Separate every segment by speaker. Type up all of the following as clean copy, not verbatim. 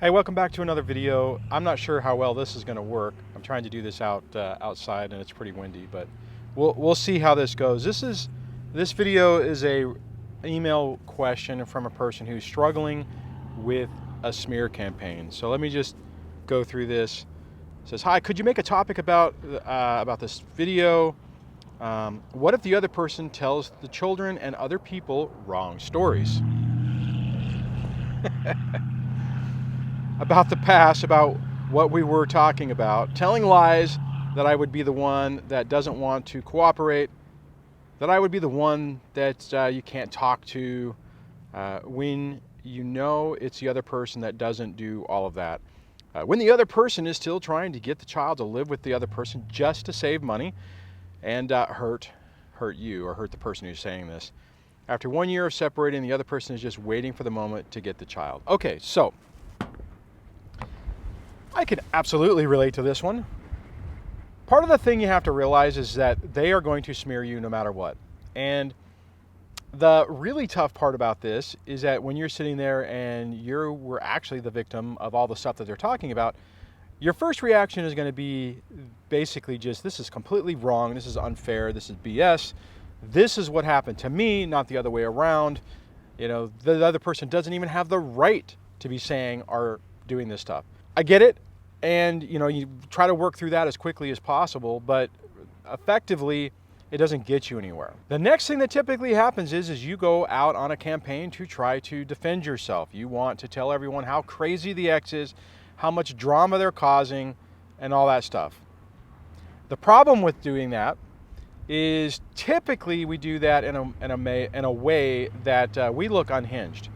Speaker 1: Hey, welcome back to another video. I'm not sure how well this is going to work. I'm trying to do this outside and it's pretty windy, but we'll see how this goes. This video is a email question from a person who's struggling with a smear campaign. So let me just go through this. It says, "Hi, could you make a topic about this video? What if the other person tells the children and other people wrong stories about the past, about what we were talking about, telling lies that I would be the one that doesn't want to cooperate, that I would be the one that you can't talk to, when you know it's the other person that doesn't do all of that. When the other person is still trying to get the child to live with the other person just to save money and hurt you or hurt the person who's saying this. After 1 year of separating, the other person is just waiting for the moment to get the child." Okay, so I can absolutely relate to this one. Part of the thing you have to realize is that they are going to smear you no matter what. And the really tough part about this is that when you're sitting there and you were actually the victim of all the stuff that they're talking about, your first reaction is going to be basically just, this is completely wrong, this is unfair, this is BS, this is what happened to me, not the other way around. You know, the other person doesn't even have the right to be saying or doing this stuff. I get it, and you try to work through that as quickly as possible, but effectively it doesn't get you anywhere. The next thing that typically happens is you go out on a campaign to try to defend yourself. You want to tell everyone how crazy the ex is, how much drama they're causing, and all that stuff. The problem with doing that is typically we do that in a way that we look unhinged.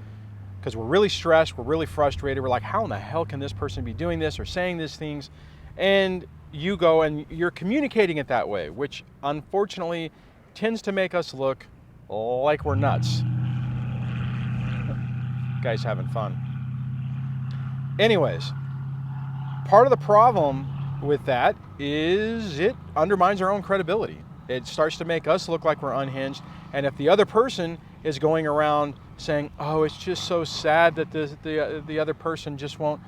Speaker 1: Because we're really stressed, we're really frustrated, we're like, how in the hell can this person be doing this or saying these things? And you go and you're communicating it that way, which unfortunately tends to make us look like we're nuts. Guys having fun. Anyways, part of the problem with that is it undermines our own credibility. It starts to make us look like we're unhinged, and if the other person is going around saying, "Oh, it's just so sad that the other person just won't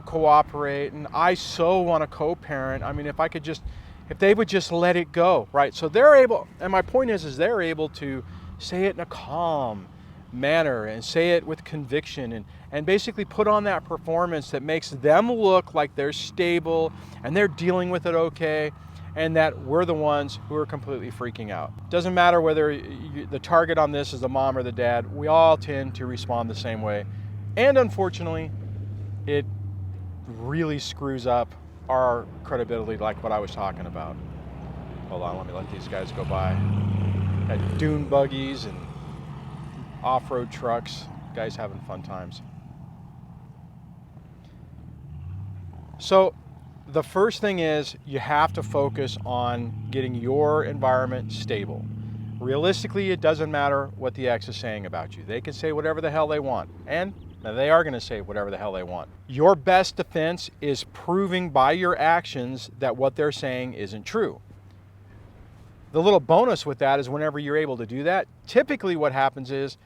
Speaker 1: cooperate, and I so want to co-parent. I mean, if they would just let it go," right? So they're able, and my point is they're able to say it in a calm manner and say it with conviction and basically put on that performance that makes them look like they're stable and they're dealing with it okay, and that we're the ones who are completely freaking out. Doesn't matter whether the target on this is the mom or the dad, we all tend to respond the same way. And unfortunately, it really screws up our credibility, like what I was talking about. Hold on, let me let these guys go by. Got dune buggies and off-road trucks, guys having fun times. So the first thing is you have to focus on getting your environment stable. Realistically, it doesn't matter what the ex is saying about you. They can say whatever the hell they want, and they are going to say whatever the hell they want. Your best defense is proving by your actions that what they're saying isn't true. The little bonus with that is whenever you're able to do that, typically what happens is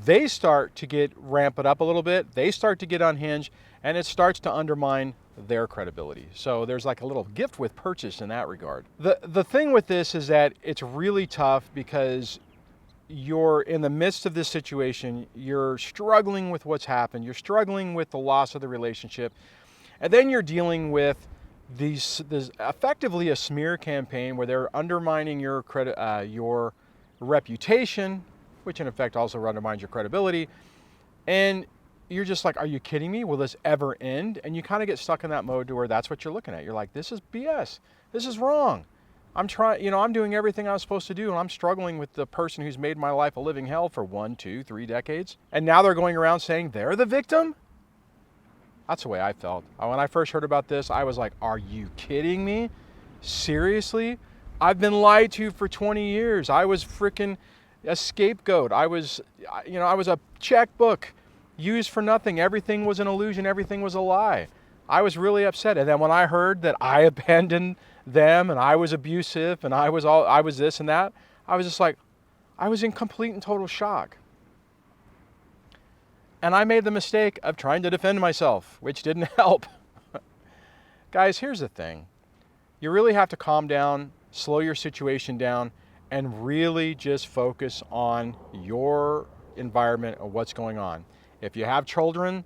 Speaker 1: they start to ramp it up a little bit, they start to get unhinged, and it starts to undermine their credibility. So there's like a little gift with purchase in that regard. The thing with this is that it's really tough because you're in the midst of this situation, you're struggling with what's happened, you're struggling with the loss of the relationship, and then you're dealing with this effectively a smear campaign where they're undermining your your reputation, which in effect also undermines your credibility, and you're just like, are you kidding me? Will this ever end? And you kind of get stuck in that mode to where that's what you're looking at. You're like, this is BS. This is wrong. I'm doing everything I was supposed to do, and I'm struggling with the person who's made my life a living hell for 1, 2, 3 decades. And now they're going around saying they're the victim? That's the way I felt. When I first heard about this, I was like, are you kidding me? Seriously? I've been lied to for 20 years. I was freaking a scapegoat. I was a checkbook used for nothing. Everything was an illusion. Everything was a lie. I was really upset. And then when I heard that I abandoned them and I was abusive and I was this and that, I was just like, I was in complete and total shock. And I made the mistake of trying to defend myself, which didn't help. Guys, here's the thing. You really have to calm down, slow your situation down, and really just focus on your environment and what's going on. If you have children,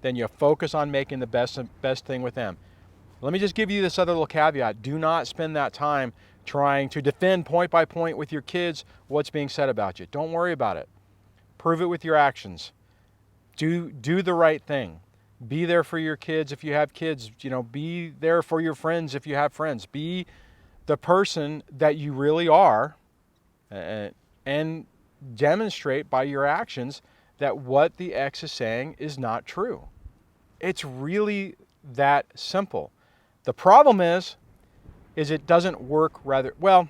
Speaker 1: then you focus on making the best thing with them. Let me just give you this other little caveat. Do not spend that time trying to defend point by point with your kids what's being said about you. Don't worry about it. Prove it with your actions. Do the right thing. Be there for your kids if you have kids. Be there for your friends if you have friends. Be the person that you really are, and demonstrate by your actions that what the ex is saying is not true. It's really that simple. The problem is it doesn't work I'm going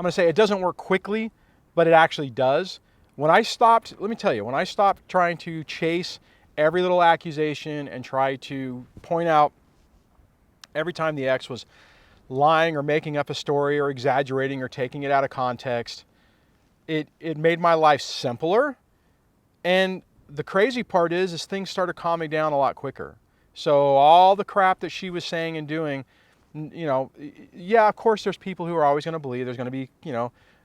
Speaker 1: to say it doesn't work quickly, but it actually does. Let me tell you, when I stopped trying to chase every little accusation and try to point out every time the ex was lying or making up a story or exaggerating or taking it out of context, it made my life simpler. And the crazy part is things started calming down a lot quicker. So all the crap that she was saying and doing, yeah, of course there's people who are always going to believe. There's going to be,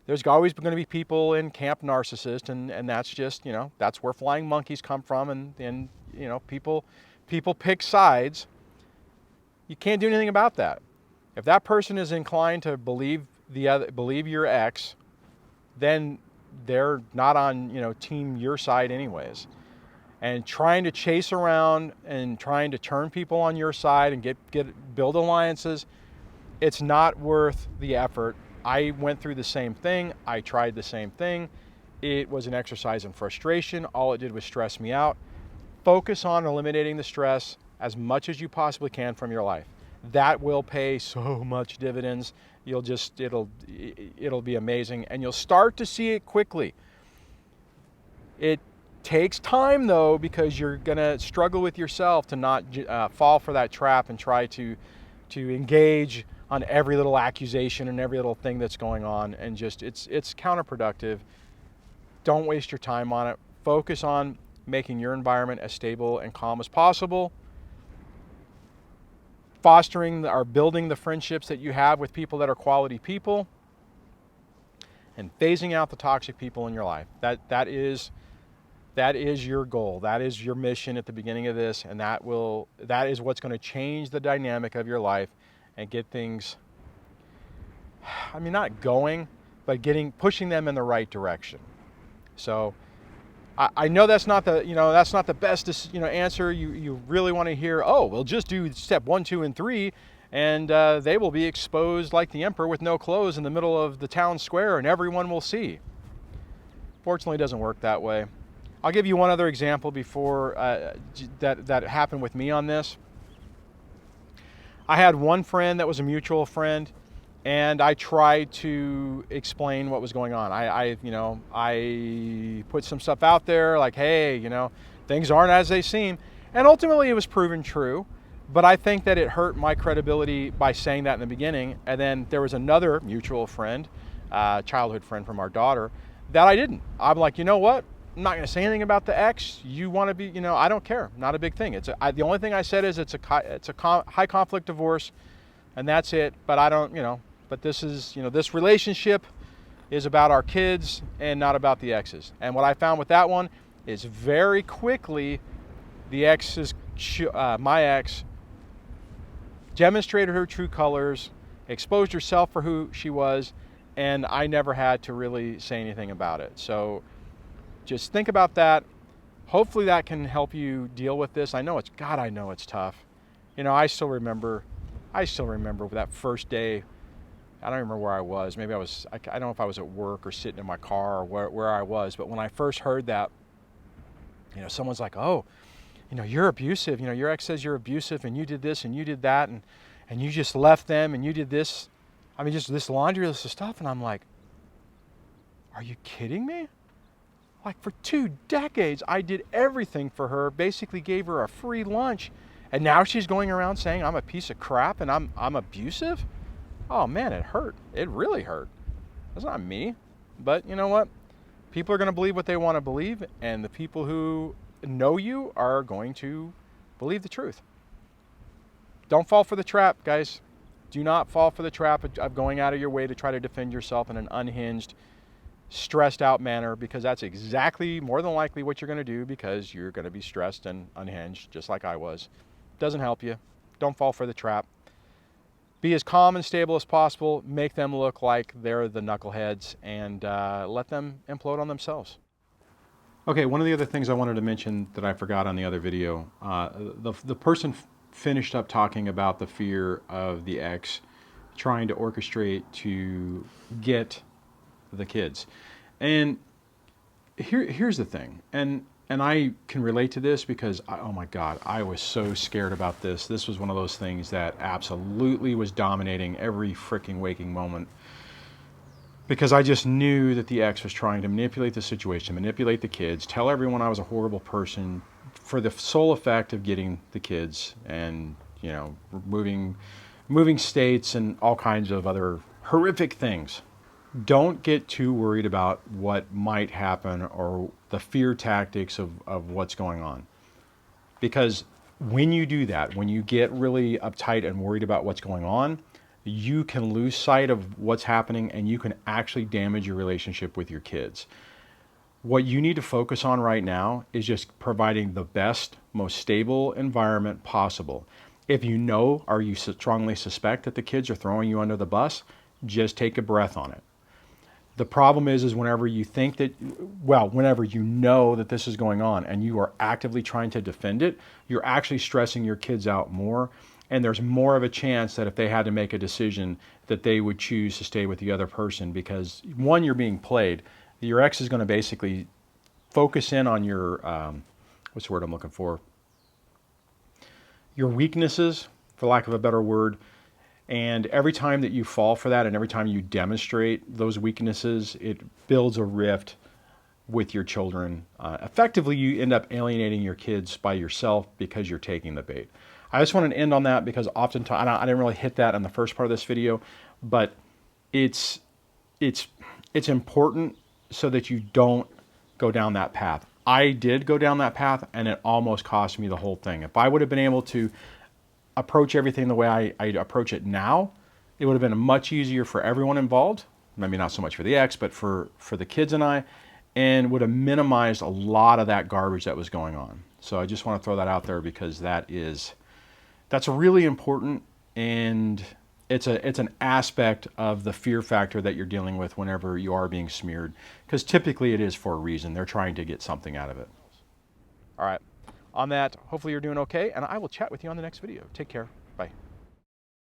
Speaker 1: there's always going to be people in camp narcissist, and that's just, that's where flying monkeys come from, and people pick sides. You can't do anything about that. If that person is inclined to believe your ex, then they're not on, team your side anyways. And trying to chase around and trying to turn people on your side and build alliances, it's not worth the effort. I went through the same thing. I tried the same thing. It was an exercise in frustration. All it did was stress me out. Focus on eliminating the stress as much as you possibly can from your life. That will pay so much dividends. It'll be amazing, and you'll start to see it quickly. It takes time though, because you're gonna struggle with yourself to not fall for that trap and try to engage on every little accusation and every little thing that's going on, and just it's counterproductive. Don't waste your time on it. Focus on making your environment as stable and calm as possible, fostering or building the friendships that you have with people that are quality people, and phasing out the toxic people in your life. That is your goal. That is your mission at the beginning of this, and that is what's going to change the dynamic of your life and get things, not going, but pushing them in the right direction. So I know that's not the best answer. You really want to hear, oh, we'll just do step 1, 2, and 3, and they will be exposed like the emperor with no clothes in the middle of the town square, and everyone will see. Fortunately, it doesn't work that way. I'll give you one other example before that happened with me on this. I had one friend that was a mutual friend, and I tried to explain what was going on. I put some stuff out there like, hey, things aren't as they seem, and ultimately it was proven true. But I think that it hurt my credibility by saying that in the beginning. And then there was another mutual friend, childhood friend from our daughter, that I didn't. I'm like, you know what? I'm not going to say anything about the ex. You want to be, I don't care. Not a big thing. The only thing I said is it's a high conflict divorce, and that's it. But I don't, but this is, this relationship is about our kids and not about the exes. And what I found with that one is very quickly, my ex demonstrated her true colors, exposed herself for who she was, and I never had to really say anything about it. So just think about that. Hopefully that can help you deal with this. I know it's tough. I still remember that first day. I don't remember where I was. Maybe I don't know if I was at work or sitting in my car or where I was. But when I first heard that, someone's like, oh, you're abusive. Your ex says you're abusive, and you did this and you did that, and you just left them and you did this. Just this laundry list of stuff. And I'm like, are you kidding me? Like, for 2 decades, I did everything for her, basically gave her a free lunch, and now she's going around saying I'm a piece of crap and I'm abusive? Oh man, it hurt. It really hurt. That's not me. But you know what? People are going to believe what they want to believe, and the people who know you are going to believe the truth. Don't fall for the trap, guys. Do not fall for the trap of going out of your way to try to defend yourself in an unhinged, stressed out manner, because that's exactly, more than likely, what you're going to do, because you're going to be stressed and unhinged, just like I was. Doesn't help you. Don't fall for the trap. Be as calm and stable as possible. Make them look like they're the knuckleheads, and let them implode on themselves. Okay, one of the other things I wanted to mention that I forgot on the other video, the person finished up talking about the fear of the ex trying to orchestrate to get the kids. And here's the thing, and I can relate to this because, oh my God, I was so scared about this. This was one of those things that absolutely was dominating every freaking waking moment, because I just knew that the ex was trying to manipulate the situation, manipulate the kids, tell everyone I was a horrible person for the sole effect of getting the kids, and, you know, moving states and all kinds of other horrific things. Don't get too worried about what might happen or the fear tactics of what's going on. Because when you do that, when you get really uptight and worried about what's going on, you can lose sight of what's happening, and you can actually damage your relationship with your kids. What you need to focus on right now is just providing the best, most stable environment possible. If you know, or you strongly suspect that the kids are throwing you under the bus, just take a breath on it. The problem is whenever you think that, well, whenever you know that this is going on and you are actively trying to defend it, you're actually stressing your kids out more. And there's more of a chance that if they had to make a decision, that they would choose to stay with the other person, because, one, you're being played. Your ex is going to basically focus in on your, what's the word I'm looking for? Your weaknesses, for lack of a better word. And every time that you fall for that, and every time you demonstrate those weaknesses, it builds a rift with your children. Effectively, you end up alienating your kids by yourself because you're taking the bait. I just wanted to end on that because oftentimes, I didn't really hit that in the first part of this video, but it's important so that you don't go down that path. I did go down that path, and it almost cost me the whole thing. If I would have been able to approach everything the way I approach it now, it would have been much easier for everyone involved. Maybe not so much for the ex, but for the kids and I, and would have minimized a lot of that garbage that was going on. So I just want to throw that out there, because that's really important, and it's an aspect of the fear factor that you're dealing with whenever you are being smeared, because typically it is for a reason. They're trying to get something out of it. All right. On that, hopefully you're doing okay, and I will chat with you on the next video. Take care. Bye.